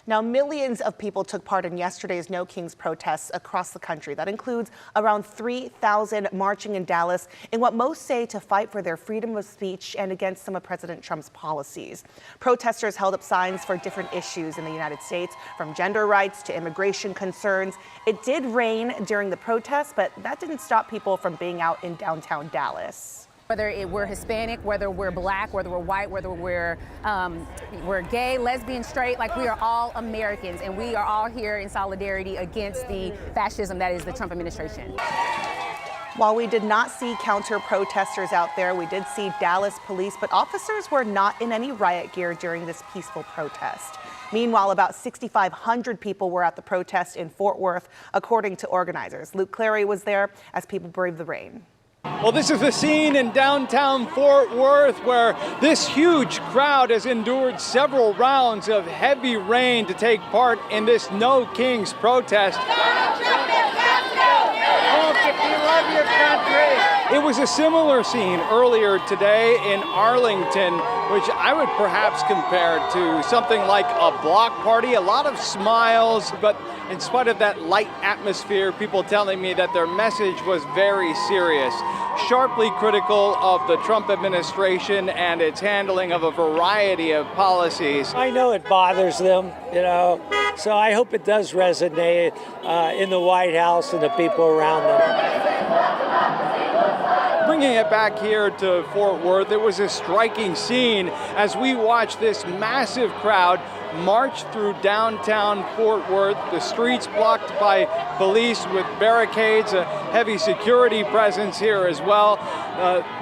Now, millions of people took part in yesterday's No Kings protests across the country. That includes around 3,000 marching in Dallas in what most say to fight for their freedom of speech and against some of President Trump's policies. Protesters held up signs for different issues in the United States, from gender rights to immigration concerns. It did rain during the protests, but that didn't stop people from being out in downtown Dallas. Whether we're Hispanic, whether we're black, whether we're white, whether we're gay, lesbian, straight, like we are all Americans, and we are all here in solidarity against the fascism that is the Trump administration. While we did not see counter-protesters out there, we did see Dallas police, but officers were not in any riot gear during this peaceful protest. Meanwhile, about 6,500 people were at the protest in Fort Worth, according to organizers. Luke Clary was there as people braved the rain. Well, this is the scene in downtown Fort Worth where this huge crowd has endured several rounds of heavy rain to take part in this No Kings protest. It was a similar scene earlier today in Arlington, which I would perhaps compare to something like a block party. A lot of smiles, but in spite of that light atmosphere, people telling me that their message was very serious, sharply critical of the Trump administration and its handling of a variety of policies. I know it bothers them, so I hope it does resonate in the White House and the people around them. Bringing it back here to Fort Worth, it was a striking scene as we watched this massive crowd march through downtown Fort Worth, the streets blocked by police with barricades, a heavy security presence here as well.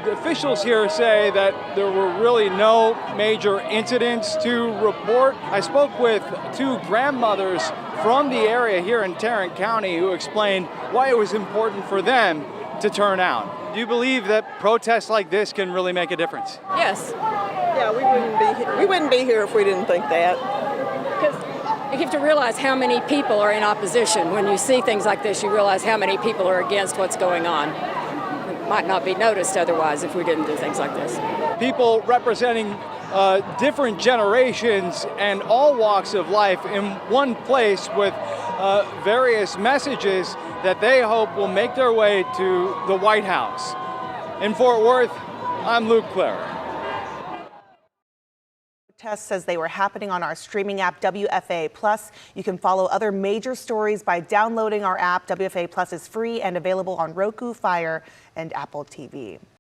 The officials here say that there were really no major incidents to report. I spoke with two grandmothers from the area here in Tarrant County who explained why it was important for them to turn out. Do you believe that protests like this can really make a difference? Yes. Yeah, we wouldn't be here if we didn't think that. Because you have to realize how many people are in opposition. When you see things like this, you realize how many people are against what's going on. It might not be noticed otherwise if we didn't do things like this. People representing different generations and all walks of life in one place with various messages that they hope will make their way to the White House. In Fort Worth, I'm Luke Clary. Protest says they were happening on our streaming app, WFA Plus. You can follow other major stories by downloading our app. WFA Plus is free and available on Roku, Fire, and Apple TV.